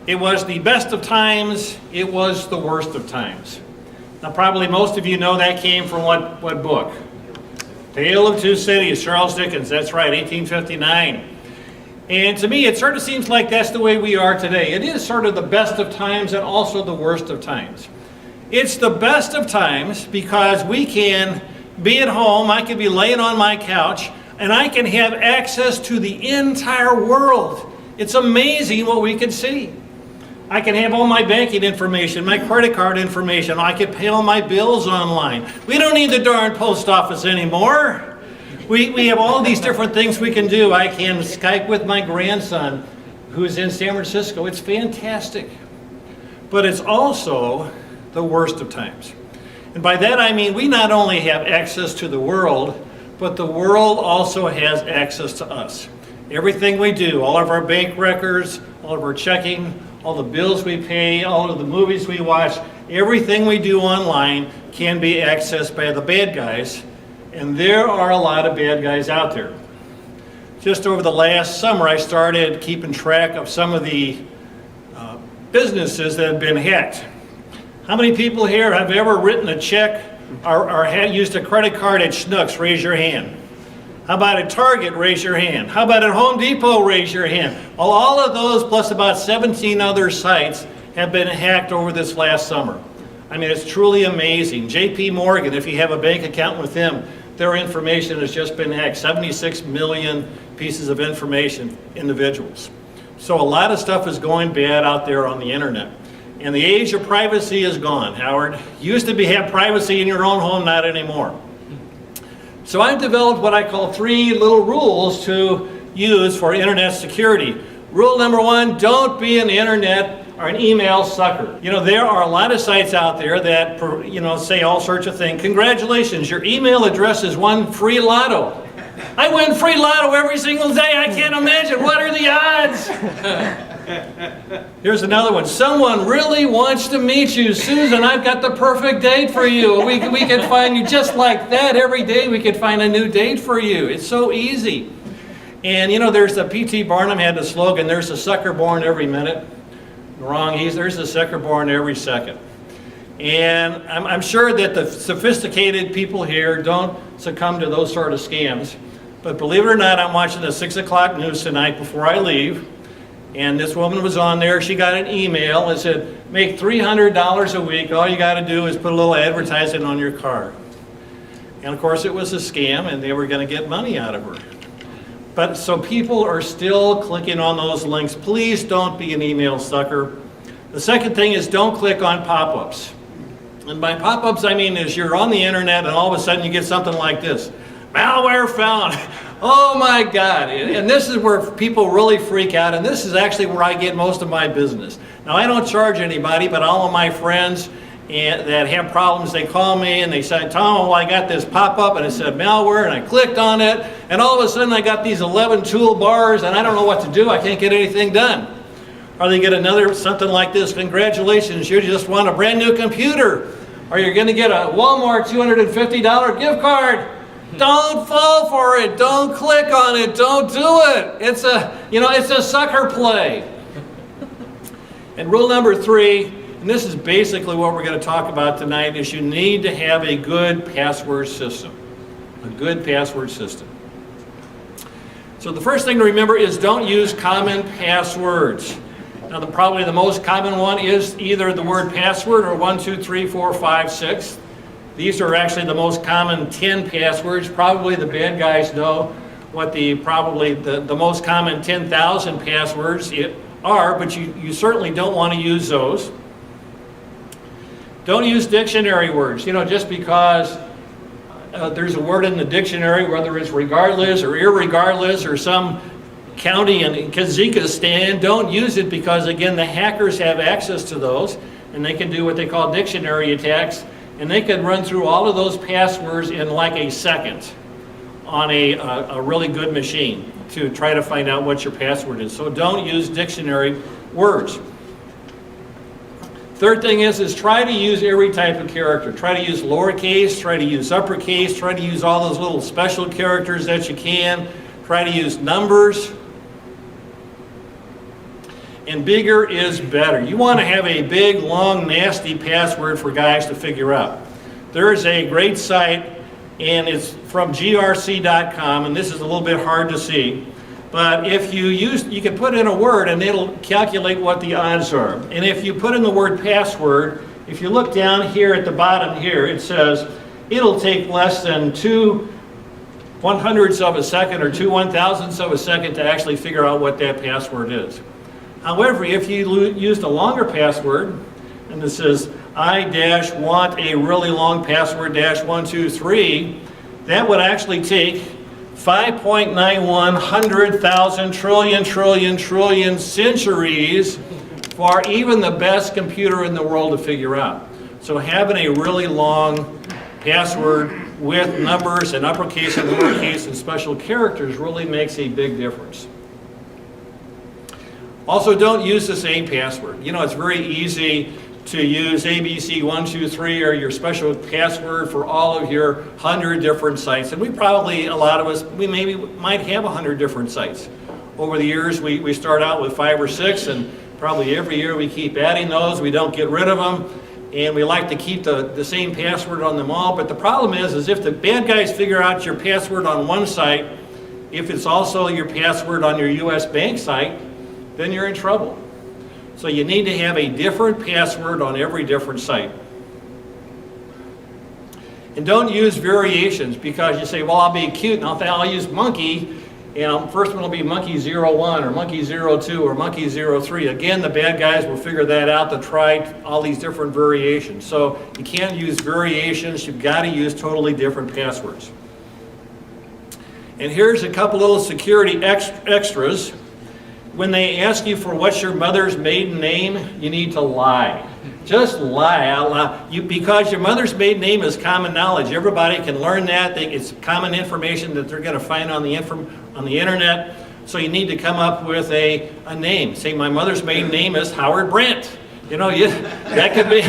It was the best of times, it was the worst of times. Now probably most of you know that came from what book? Tale of Two Cities, Charles Dickens, that's right, 1859. And to me, it sort of seems like that's the way we are today. It is sort of the best of times and also the worst of times. It's the best of times because we can be at home, I can be laying on my couch, and I can have access to the entire world. It's amazing what we can see. I can have all my banking information, my credit card information. I can pay all my bills online. We don't need the darn post office anymore. We have all these different things we can do. I can Skype with my grandson who's in San Francisco. It's fantastic. But it's also the worst of times. And by that I mean we not only have access to the world, but the world also has access to us. Everything we do, all of our bank records, all of our checking, all the bills we pay, all of the movies we watch, everything we do online can be accessed by the bad guys. And there are a lot of bad guys out there. Just over the last summer, I started keeping track of some of the businesses that have been hacked. How many people here have ever written a check or had used a credit card at Schnucks? Raise your hand. How about at Target? Raise your hand. How about at Home Depot? Raise your hand. All of those plus about 17 other sites have been hacked over this last summer. I mean, it's truly amazing. JP Morgan, if you have a bank account with them, their information has just been hacked. 76 million pieces of information, individuals. So a lot of stuff is going bad out there on the internet. And the age of privacy is gone, Howard. Used to have privacy in your own home, not anymore. So I've developed what I call 3 little rules to use for internet security. Rule number 1, don't be an internet or an email sucker. You know, there are a lot of sites out there that, say all sorts of things. Congratulations, your email address is won free lotto. I win free lotto every single day. I can't imagine. What are the odds? Here's another one. Someone really wants to meet you. Susan, I've got the perfect date for you. We can find you just like that. Every day we could find a new date for you. It's so easy. And there's the P.T. Barnum had the slogan, there's a sucker born every minute. Wrong, there's a sucker born every second. And I'm sure that the sophisticated people here don't succumb to those sort of scams. But believe it or not, I'm watching the 6 o'clock news tonight before I leave. And this woman was on there. She got an email that said, make $300 a week. All you got to do is put a little advertising on your car. And of course, it was a scam, and they were going to get money out of her. But so people are still clicking on those links. Please don't be an email sucker. The second thing is don't click on pop-ups. And by pop-ups, I mean is you're on the internet and all of a sudden you get something like this. Malware found. Oh my God. And this is where people really freak out, and this is actually where I get most of my business. Now, I don't charge anybody, but all of my friends that have problems, they call me and they say, Tom, well, I got this pop-up and it said malware, and I clicked on it, and all of a sudden I got these 11 toolbars and I don't know what to do. I can't get anything done. Or they get something like this. Congratulations, you just won a brand new computer. Or you're going to get a Walmart $250 gift card. Don't fall for it. Don't click on it. Don't do it. It's a sucker play. And rule number 3, and this is basically what we're going to talk about tonight, is you need to have a good password system. A good password system. So the first thing to remember is don't use common passwords. Now, probably the most common one is either the word password or 1, 2, 3, 4, 5, 6. These are actually the most common 10 passwords. Probably the bad guys know what the most common 10,000 passwords are, but you certainly don't want to use those. Don't use dictionary words. Just because there's a word in the dictionary, whether it's regardless or irregardless or some county in Kazakhstan, don't use it because, again, the hackers have access to those, and they can do what they call dictionary attacks, and they can run through all of those passwords in like a second on a really good machine to try to find out what your password is. So don't use dictionary words. Third thing is try to use every type of character. Try to use lowercase, try to use uppercase, try to use all those little special characters that you can. Try to use numbers. and bigger is better. You want to have a big, long, nasty password for guys to figure out. There's a great site, and it's from grc.com, and this is a little bit hard to see. But if you can put in a word and it'll calculate what the odds are. And if you put in the word password, if you look down here at the bottom here, it says it'll take less than 2/100ths of a second or 2/1000ths of a second to actually figure out what that password is. However, if you used a longer password, and this says I-want a really long password -123, that would actually take 5.91 100,000 trillion centuries for even the best computer in the world to figure out. So having a really long password with numbers and uppercase and lowercase and special characters really makes a big difference. Also, don't use the same password. You know, it's very easy to use ABC123 or your special password for all of your 100 different sites. And we probably, a lot of us, we maybe might have 100 different sites. Over the years, we start out with 5 or 6, and probably every year we keep adding those. We don't get rid of them, and we like to keep the same password on them all. But the problem is if the bad guys figure out your password on one site, if it's also your password on your US bank site, then you're in trouble. So you need to have a different password on every different site. And don't use variations, because you say, well, I'll be cute and I'll use monkey, and first one will be monkey 01 or monkey 02 or monkey 03. Again, the bad guys will figure that out to try all these different variations. So you can't use variations, you've got to use totally different passwords. And here's a couple little security extras. When they ask you for what's your mother's maiden name, you need to lie. Just lie out loud. Because your mother's maiden name is common knowledge. Everybody can learn that. It's common information that they're going to find on the internet. So you need to come up with a name. Say, my mother's maiden name is Howard Brandt. You know, that could be,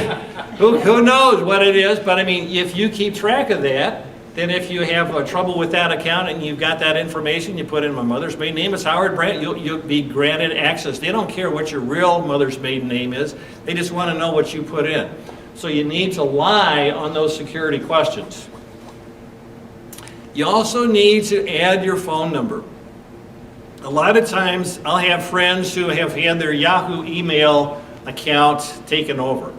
who knows what it is. But I mean, if you keep track of that, then if you have trouble with that account and you've got that information, you put in my mother's maiden name is Howard Brandt, you'll be granted access. They don't care what your real mother's maiden name is. They just want to know what you put in. So you need to lie on those security questions. You also need to add your phone number. A lot of times I'll have friends who have had their Yahoo email account taken over.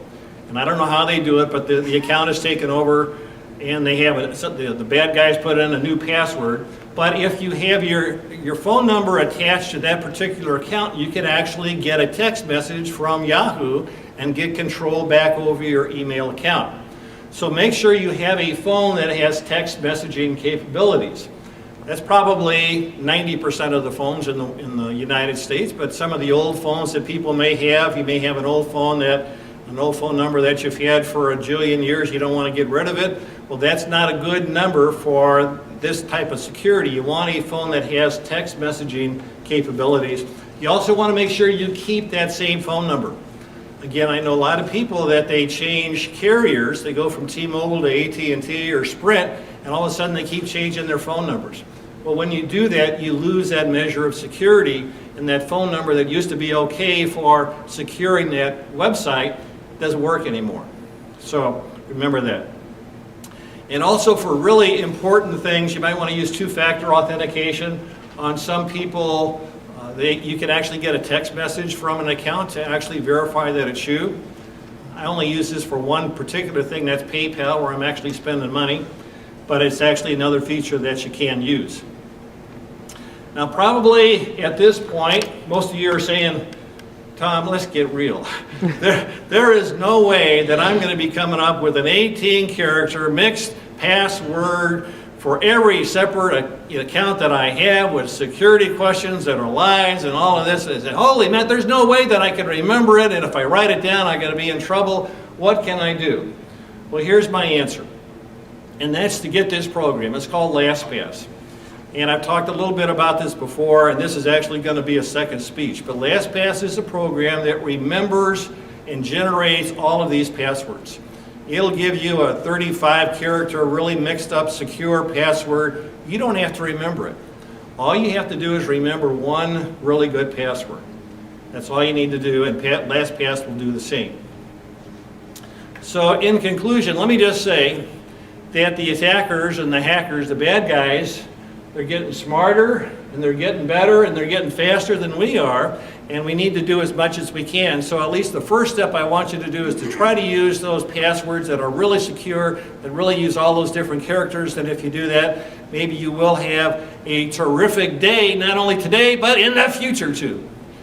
And I don't know how they do it, but the account is taken over, and they have the bad guys put in a new password. But if you have your phone number attached to that particular account, you can actually get a text message from Yahoo and get control back over your email account. So make sure you have a phone that has text messaging capabilities. That's probably 90% of the phones in the United States, but some of the old phones that people may have, you may have an old phone number that you've had for a jillion years, you don't want to get rid of it. Well, that's not a good number for this type of security. You want a phone that has text messaging capabilities. You also want to make sure you keep that same phone number. Again, I know a lot of people that they change carriers. They go from T-Mobile to AT&T or Sprint, and all of a sudden they keep changing their phone numbers. Well, when you do that, you lose that measure of security, and that phone number that used to be okay for securing that website doesn't work anymore. So remember that. And also for really important things, you might want to use two-factor authentication. On some people, you can actually get a text message from an account to actually verify that it's you. I only use this for one particular thing, that's PayPal, where I'm actually spending money, but it's actually another feature that you can use. Now probably at this point, most of you are saying, Tom, let's get real. There is no way that I'm going to be coming up with an 18-character mixed password for every separate account that I have with security questions that are lies and all of this. And I say, holy man, there's no way that I can remember it, and if I write it down, I'm going to be in trouble. What can I do? Well, here's my answer, and that's to get this program. It's called LastPass. And I've talked a little bit about this before, and this is actually going to be a second speech. But LastPass is a program that remembers and generates all of these passwords. It'll give you a 35-character, really mixed up, secure password. You don't have to remember it. All you have to do is remember one really good password. That's all you need to do, and LastPass will do the same. So in conclusion, let me just say that the attackers and the hackers, the bad guys, they're getting smarter, and they're getting better, and they're getting faster than we are, and we need to do as much as we can. So at least the first step I want you to do is to try to use those passwords that are really secure, that really use all those different characters, and if you do that, maybe you will have a terrific day, not only today, but in the future too.